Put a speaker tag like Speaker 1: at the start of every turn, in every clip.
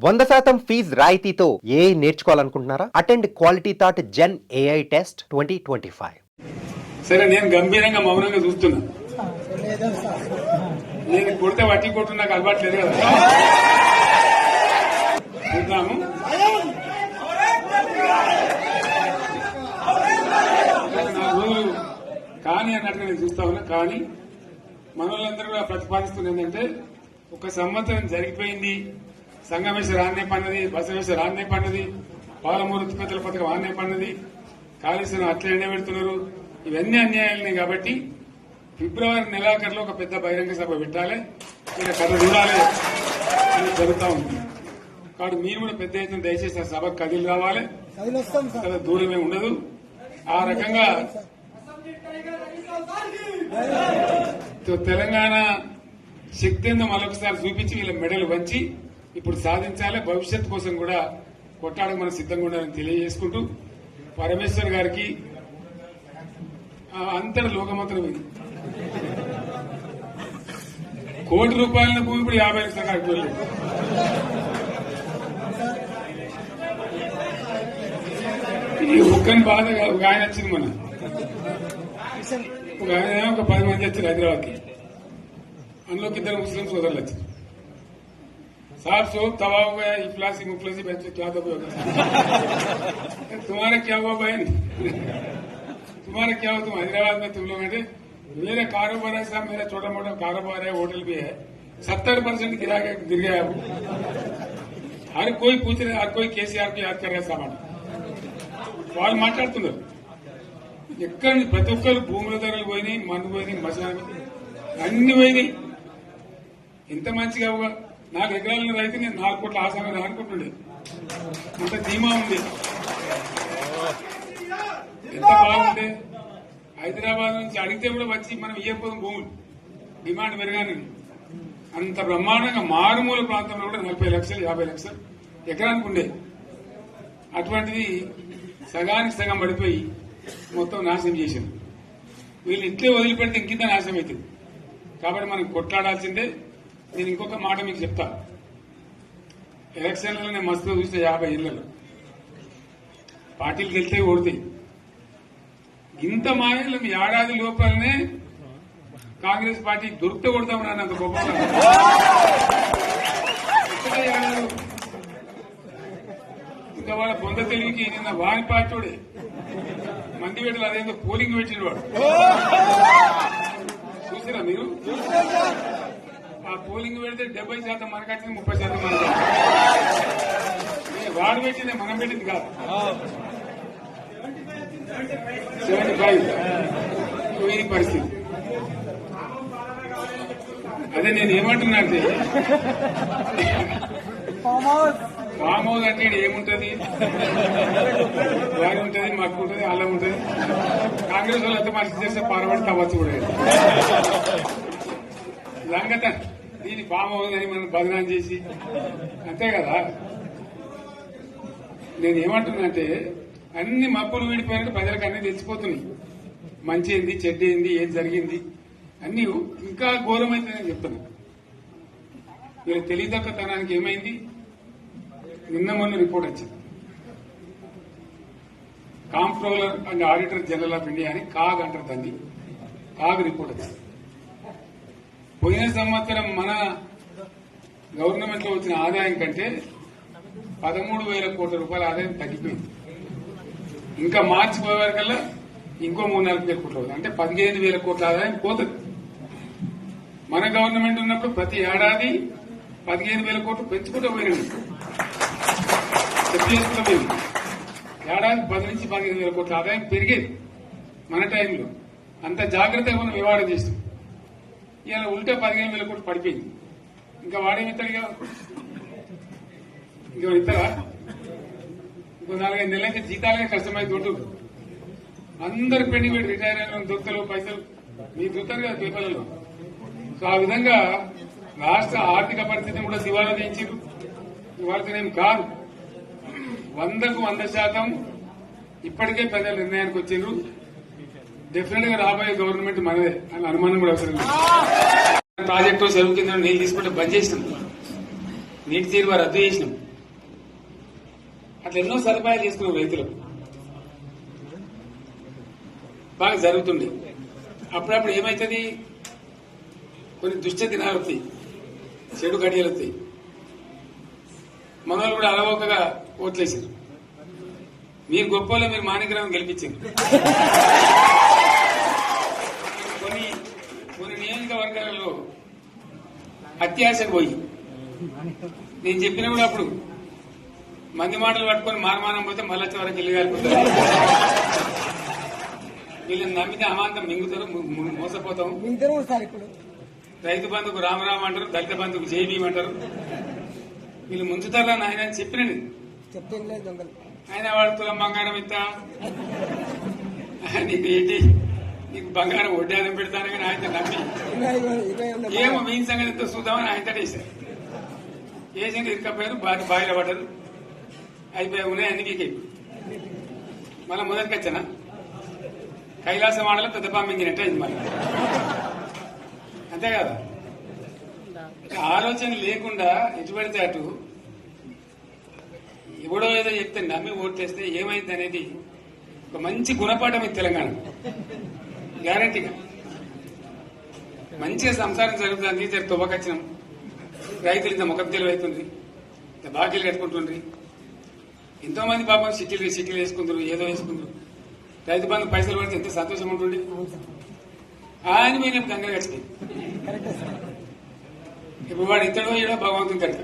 Speaker 1: 100% fee రాయితీతో ఏ నేర్చుకోవాలనుకుంటున్నారా? Attend Quality Thought gen AI test 2025.
Speaker 2: సరే, నేను గంభీరంగా మౌనంగా చూస్తున్నా. నేను కొడితే వట్టి కొట్టు నాకు అలవాటు లేదు కదా. చూద్దాము. రోజులు కానీ అన్నట్టుగా నేను చూస్తా ఉన్నా. కానీ మనోళ్ళందరూ కూడా ప్రతిపాదిస్తున్న ఏంటంటే, ఒక సంవత్సరం జరిగిపోయింది, సంగమేశ్వర ఆన్నే పన్నది, బసవేశ్వర ఆన్నే పన్నది, పాలమూరు ఉత్పత్తుల పథకం ఆన్నే పన్నది, కాళేశ్వరం అట్లే ఎండబెడుతున్నారు. ఇవన్నీ అన్యాయాలనే. కాబట్టి ఫిబ్రవరి నెలాఖరులో ఒక పెద్ద బహిరంగ సభ పెట్టాలి, ఇలా కథ చూడాలి అని జరుగుతూ ఉంది. కాబట్టి మీరు కూడా పెద్ద ఎత్తున దయచేసి ఆ సభకు కదిలి రావాలి. కదా దూరమే ఉండదు. ఆ రకంగా తెలంగాణ శక్తి ఏందో మరొకసారి చూపించి వీళ్ళ మెడలు వంచి ఇప్పుడు సాధించాలి. భవిష్యత్ కోసం కూడా కొట్టాడకు మనం సిద్ధంగా ఉండాలని తెలియజేసుకుంటూ, పరమేశ్వర్ గారికి అంతటి లోకమంతరం ఇది. కోటి రూపాయల భూమి ఇప్పుడు 50 లక్షల కాడికి వెళ్ళలేదు. ఇది ఒక్కని బాధ కాదు. ఒక ఆయన వచ్చింది మన, ఒక ఆయన ఒక 10 మంది వచ్చారు హైదరాబాద్కి. అందులోకి 2 ముస్లిం సోదరులు వచ్చారు. साहब सोप तवा हो गया, इफलासी मुफलसी बच्चे क्या दबे हो गए. तुम्हारा क्या हुआ बहन, तुम्हारा क्या हुआ? तुम हैदराबाद में तुम लोग हैं. मेरा कारोबार है साहब, मेरा छोटा मोटा कारोबार है, होटल भी है. 70% गिरा गिर गया. हर कोई पूछ रहे, हर कोई केसीआर को याद कर रहा है सामान. వాళ్ళు మాట్లాడుతున్నారు. ఎక్కడ ప్రతి ఒక్కరు భూముల ధరలు పోయినాయి, మందు పోయినాయి, మసాలా అన్ని పోయినాయి. ఎంత మంచిగా 4 ఎకరాల రైతు నేను 4 కోట్ల ఆసామని అనుకుంటుండే. అంత ధీమా ఉంది. ఎంత బాగుంటే హైదరాబాద్ నుంచి అడిగితే కూడా వచ్చి మనం ఇయ్యకపోదాం భూములు, డిమాండ్ పెరగాని. అంత బ్రహ్మాండంగా మారుమూల ప్రాంతంలో కూడా 40 లక్షలు 50 లక్షలు ఎకరానికి ఉండే. అటువంటిది సగానికి సగం పడిపోయి మొత్తం నాశనం చేశారు. వీళ్ళు ఇట్లే వదిలిపెడితే ఇంకింత నాశనం అవుతుంది. కాబట్టి మనం కొట్లాడాల్సిందే. నేను ఇంకొక మాట మీకు చెప్తా. ఎలక్షన్లలో నేను మస్తుగా చూస్తే 50 ఇళ్లలో పార్టీలు గెలితే ఓడితే ఇంత మాయలు ఏడాది లోపలనే కాంగ్రెస్ పార్టీ దొరికితే కొడతాం రానంత గొప్ప. ఇంకా వాళ్ళ బొంద తెలివికి నిన్న వారి పార్టీడే మంది పెట్టలు అదేందో పోలింగ్ పెట్టిన వాడు చూసిరా మీరు? ఆ పోలింగ్ పెడితే 70% మనకు వచ్చింది, 30% మనకు. వాడు పెట్టింది, మనం పెట్టింది కాదు. 75 ఇది పరిస్థితి. అదే నేను ఏమంటున్నా అంటే, ఫామ్ హౌస్ అంటే ఏముంటది, వారి ఉంటది, మాకు ఉంటది, అల్లం ఉంటది. కాంగ్రెస్ వాళ్ళు అంత మనిషి చేస్తే పారబడి తవ్వచ్చు కూడా సంగత. దీన్ని ఫామ్ హౌస్ అని మనం బదనాం చేసి అంతే కదా. నేను ఏమంటున్నా అంటే, అన్ని మబ్బులు వీడిపోయినట్టు ప్రజలకు అన్ని తెలిసిపోతున్నాయి. మంచి ఏంది, చెడ్డ ఏంది, ఏం జరిగింది అన్ని ఇంకా ఘోరమైతే నేను చెప్తున్నా. వీళ్ళ తెలియదక్కతనానికి ఏమైంది? నిన్న మొన్న రిపోర్ట్ వచ్చింది. Comptroller and auditor general of India అని కాగ్ అంటారు దాన్ని. కాగ్ రిపోర్ట్ వచ్చింది. పోయిన సంవత్సరం మన గవర్నమెంట్ లో వచ్చిన ఆదాయం కంటే 13,000 కోట్ల రూపాయల ఆదాయం తగ్గిపోయింది. ఇంకా మార్చి పోయేవరకల్లా ఇంకో 3-4 కోట్ల అవుతుంది. అంటే 15,000 కోట్ల ఆదాయం పోతుంది. మన గవర్నమెంట్ ఉన్నప్పుడు ప్రతి ఏడాది 15,000 కోట్లు పెంచుకుంటూ పోయింది. చేసుకుంటూ పోయింది. ఏడాది 10 నుంచి 15,000 కోట్ల ఆదాయం పెరిగేది మన టైంలో. అంత జాగ్రత్తగా మనం వ్యవహారం చేస్తాం. ఇలా ఉల్టా 15,000 కోట్లు పడిపోయింది. ఇంకా వాడేమిస్తాడుగా, ఇంకా ఇస్తారా? ఇంకో 4-5 నెలలైతే జీతాలే కష్టమైంది. దొడ్డు అందరు పెండింగ్ పెట్టి రిటైర్ అయిన దొరుకుతలు పైసలు మీరు చూస్తారు కదా పేపర్లలో. సో ఆ విధంగా రాష్ట్ర ఆర్థిక పరిస్థితిని కూడా దివాలా తీయించారు. ఇవాళనేం కాదు, 100కు 100% ఇప్పటికే ప్రజల నిర్ణయానికి వచ్చిండ్రు. డెఫినెట్ గా రాబోయే గవర్నమెంట్ మనదే అని అనుమానం కూడా అవసరం లేదు. ప్రాజెక్టు చెరువు కింద నీళ్లు తీసుకుంటే బంద్ చేసినాం, నీటి తీరువ రద్దు చేసినాం. అట్లా ఎన్నో సదుపాయాలు చేసుకున్నాం రైతులకు బాగా జరుగుతుండే. అప్పుడప్పుడు ఏమవుతుంది, కొన్ని దుష్ట దినాలు వస్తాయి, చెడు గడియలు వస్తాయి. మనోళ్ళు కూడా అలవోకగా ఓట్లేసారు. మీరు గొప్పలో మీరు మాణిక్యరావు గెలిపించారు. కొన్ని నియోజకవర్గాలలో అత్యాశకు పోయి నేను చెప్పిన కూడా అప్పుడు మంది మాటలు పట్టుకొని మారమానం పోతే మళ్ళీ వరకు ఇల్లు కాలిపోతారు. వీళ్ళని నమ్మితే అమాంతం మింగుతారు, మోసపోతాం. రైతు బంధుకు రామరామ అంటారు, దళిత బంధుకు జైబీం అంటారు. వీళ్ళు ముంచుతారా ఆయన చెప్పినండి. ఆయన వాడు తులం బంగారం ఇస్తా, నీకు ఏంటి, నీకు బంగారం వడ్డానం పెడతాను కానీ ఆయన నమ్మి ఏమో మీ సంగతి ఎంతో చూద్దామని ఆయన వేశారు. వేసింది ఇరకపోయారు, బాయిలో పడ్డారు, అయిపోయి ఉన్నాయి అన్ని వీక్ అయిపోయి. మళ్ళీ మొదటికి వచ్చానా కైలాసం ఆడలో పెద్ద పంపించినట్టు అయింది మళ్ళీ. అంతే కదా, ఆలోచన లేకుండా ఎటు పెడితే అటు ఎవడో ఏదో చెప్తే నమ్మి ఓట్లేస్తే ఏమైంది అనేది ఒక మంచి గుణపాఠం ఇది తెలంగాణ. గ్యారంటీగా మంచిగా సంసారం జరుగుతుంది. జర తువ్వకచ్చినాం, రైతులు ఇంత ముఖం తెలివైతుంది, ఇంత బాకీలు కట్టుకుంటుండ్రి. ఎంతో మంది పాపం సిటీలు వేసుకుంటారు, ఏదో వేసుకుంటారు. రైతు బంధు పైసలు పడితే ఎంత సంతోషం ఉంటుండే. ఆయన మేము గంగలు కచ్చినాయి. ఇప్పుడు వాడు ఇతడో ఏడో భగవంతుని కనుక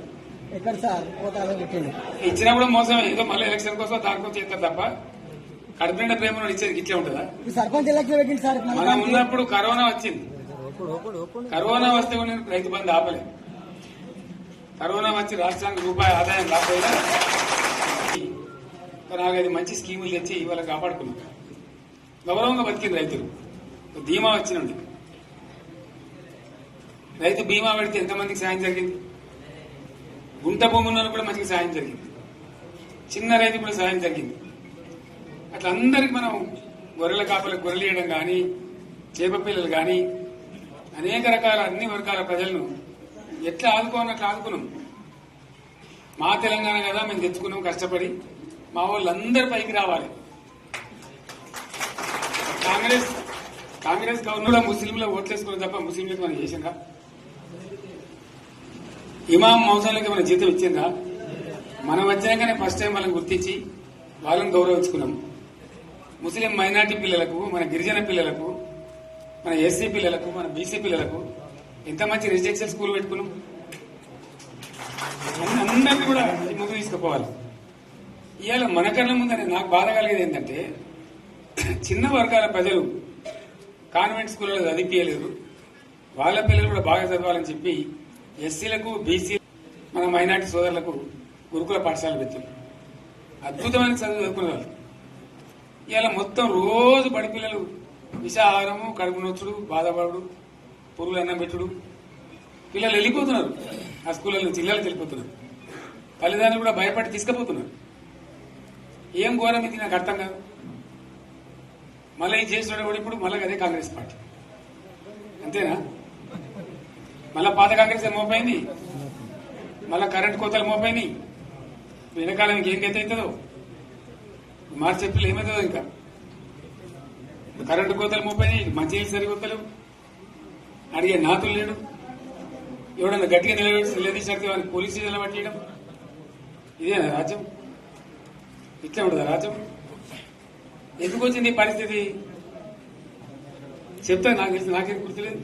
Speaker 2: ఇచ్చినా కూడా మోసం. ఏదో మళ్ళీ ఎలక్షన్ కోసం దానికోసం చేస్తారు తప్ప కడుపునిండా ప్రేమ ఇచ్చేది ఇట్లే ఉంటుందా?
Speaker 3: సర్పంచ్ ఎలక్షన్ పెట్టింది సార్.
Speaker 2: మనం ఉన్నప్పుడు కరోనా వచ్చింది. కరోనా వస్తే కూడా నేను రైతు బంధు ఆపలేదు. కరోనా వచ్చి రాష్ట్రానికి రూపాయి ఆదాయం రాకపోయినా నాలుగైదు మంచి స్కీములు తెచ్చి ఇవాళ కాపాడుకున్నాం. గౌరవంగా బతికింది రైతులు. బీమా వచ్చినండి. రైతు బీమా పెడితే ఎంతమందికి సాయం జరిగింది? గుంట భూమి ఉన్న కూడా మంచిగా సాయం జరిగింది. చిన్న రైతు కూడా సాయం జరిగింది. అట్లా అందరికి మనం గొర్రెల కాపలకు గొర్రెలు వేయడం కానీ, చేప పిల్లలు కానీ, అనేక రకాల అన్ని వర్గాల ప్రజలను ఎట్లా ఆదుకోనట్లు ఆదుకున్నాం. మా తెలంగాణ కదా మేము తెచ్చుకున్నాం కష్టపడి. మా వాళ్ళందరూ పైకి రావాలి. కాంగ్రెస్ గవర్నర్ ముస్లింలు ఓట్లేసుకుని తప్ప ముస్లింలకు మనం చేసిందా? ఇమాం మౌసాలకి మన జీతం ఇచ్చిందా? మనం వచ్చాకనే ఫస్ట్ టైం వాళ్ళని గుర్తించి వాళ్ళని గౌరవించుకున్నాం. ముస్లిం మైనార్టీ పిల్లలకు, మన గిరిజన పిల్లలకు, మన ఎస్సీ పిల్లలకు, మన బీసీ పిల్లలకు ఎంత మంచి రెసిడెన్షియల్ స్కూల్ పెట్టుకున్నాం. అందరినీ కూడా ముందు తీసుకుపోవాలి. ఇవాళ మన కళ్ళ ముందని నాకు బాధ కలిగేది ఏంటంటే, చిన్న వర్గాల ప్రజలు కాన్వెంట్ స్కూళ్ళలో చదివించలేరు, వాళ్ళ పిల్లలు కూడా బాగా చదవాలని చెప్పి ఎస్సీలకు, బీసీ, మన మైనార్టీ సోదరులకు గురుకుల పాఠశాలలు పెట్టారు. అద్భుతమైన చదువు చదువుకునే వాళ్ళు. ఇవాళ మొత్తం రోజు బడి పిల్లలు విషాహారము, కడుపు నొచ్చుడు, బాధపడు, పురుగులు అన్నం పెట్టుడు. పిల్లలు వెళ్ళిపోతున్నారు ఆ స్కూళ్ళ నుంచి, ఇళ్ళకి వెళ్ళిపోతున్నారు. తల్లిదండ్రులు కూడా భయపడి తీసుకుపోతున్నారు. ఏం ఘోరం ఇది నాకు అర్థం కాదు. మళ్ళీ ఇది చేసిన కూడా ఇప్పుడు మళ్ళీ అదే కాంగ్రెస్ పార్టీ. అంతేనా? మళ్ళా పాత కాంగ్రెస్ మోపైంది, మళ్ళా కరెంట్ కోతలు మోపైనాయి. వెనకాలం ఏం గతి అవుతుందో మార్చి ఏప్రిల్ ఏమవుతుందో. ఇంకా కరెంటు కోతలు మోపైనాయి, మంచినీళ్ళు సరికొత్తలు, అడిగే నాతులు లేడు. ఎవడన్నా గట్టిగా నిలదీసినట్టు వారికి పోలీస్ స్టేషన్లో పట్టేయడం. ఇదేనా రాజ్యం? ఇట్లా ఉండదా రాజ్యం? ఎందుకు వచ్చింది ఈ పరిస్థితి చెప్తా. నాకు తెలిసి నాకేం గుర్తులేదు.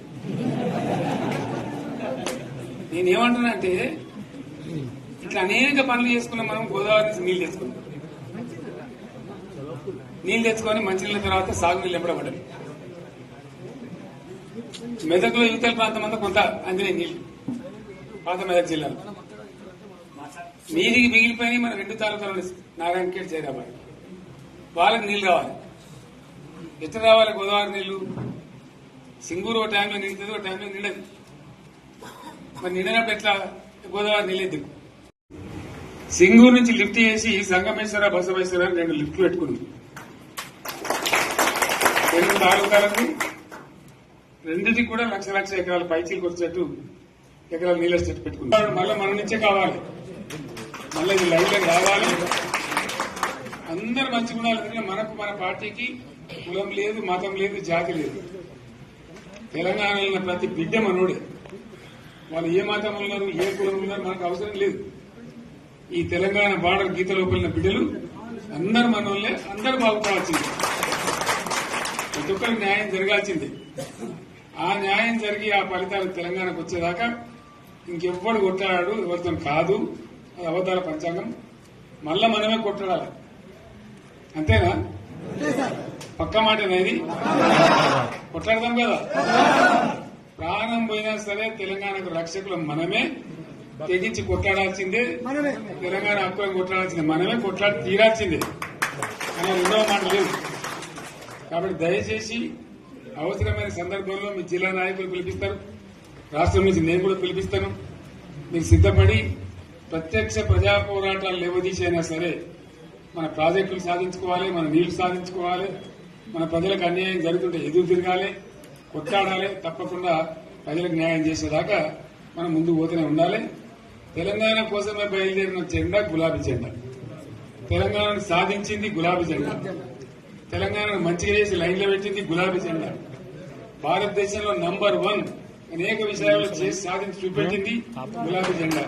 Speaker 2: నేనేమంటున్నా అంటే, ఇట్లా అనేక పనులు చేసుకున్నాం మనం. గోదావరి నుంచి నీళ్లు తెచ్చుకున్నాం. నీళ్లు తెచ్చుకొని మంచినీళ్ళ తర్వాత సాగునీళ్ళు ఎంపడబడ్డాయి. మెదక్లో యువతల ప్రాంతం అంతా కొంత అందినే నీళ్లు, పాత మెదక్ జిల్లాలో. నీటికి మిగిలిపోయినాయి మన 2 తాలూకాలు, నారాయణఖేడ్, జైరాబాద్. వాళ్ళకి నీళ్లు రావాలి. ఎట్లా రావాలి గోదావరి నీళ్లు? సింగూరు ఒక టైంలో నిండుతుంది, ఒక టైంలో నిండదు. మరి నిండినప్పుడు ఎట్లా గోదావరి నీళ్ళెద్దు? సింగూరు నుంచి లిఫ్ట్ చేసి సంగమేశ్వర, బసవేశ్వర 2 లిఫ్ట్లు పెట్టుకుంది. 2 తాలూకాలకు రెండింటికి కూడా లక్ష ఎకరాల పైచీలకు వచ్చేట్టు ఎకరాల నీళ్ళ చెట్టు పెట్టుకున్నాం. మళ్ళీ మన నుంచే కావాలి, మళ్ళీ ఇది లైన్లోకి రావాలి. అందరు మంచిగా ఉండాలి. ఎందుకంటే మనకు మన పార్టీకి కులం లేదు, మతం లేదు, జాతి లేదు. తెలంగాణలో ఉన్న ప్రతి బిడ్డ మనోడే. వాళ్ళు ఏ మతం ఉన్నారు, ఏ కులం ఉన్నారు మనకు అవసరం లేదు. ఈ తెలంగాణ బార్డర్ గీత లోపలిన బిడ్డలు అందరు మనోళ్ళే, అందరు బాగుపడాల్సిందే. ప్రతి ఒక్కరికి న్యాయం జరగాల్సిందే. ఆ న్యాయం జరిగి ఆ ఫలితాలు తెలంగాణకు వచ్చేదాకా ఇంకెవ్వడు కొట్లాడాడు, ఎవరితో కాదు. అది అవతార పంచాంగం. మళ్ళా మనమే కొట్లాడాలి. అంతేనా? పక్క మాట అనేది కొట్లాడదాం కదా. ప్రాణం పోయినా సరే తెలంగాణకు రక్షకులు మనమే. తెగించి కొట్లాడాల్సిందే. తెలంగాణ హక్కులను కొట్లాడాల్సిందే. మనమే కొట్లాడి తీరాల్సిందే. అనే రెండవ మాట లేదు. కాబట్టి దయచేసి అవసరమైన సందర్భంలో మీ జిల్లా నాయకులు పిలిపిస్తారు, రాష్ట్రం నుంచి నేను కూడా పిలిపిస్తాను. మీరు సిద్దపడి ప్రత్యక్ష ప్రజా పోరాటాలు లేవదీసైనా సరే మన ప్రాజెక్టులు సాధించుకోవాలి, మన నీళ్లు సాధించుకోవాలి, మన ప్రజలకు అన్యాయం జరుగుతుంటే ఎదురు తిరగాలి, కొట్లాడాలి. తప్పకుండా ప్రజలకు న్యాయం చేసేదాకా మనం ముందుకు పోతూనే ఉండాలి. తెలంగాణ కోసమే బయలుదేరిన జెండా గులాబీ జెండా. తెలంగాణను సాధించింది గులాబీ జెండా. తెలంగాణను మంచిగా చేసి లైన్లో పెట్టింది గులాబీ జెండా. భారతదేశంలో నంబర్ 1 అనేక విషయాల్లో చేసి సాధించి చూపెట్టింది గులాబీ జెండా.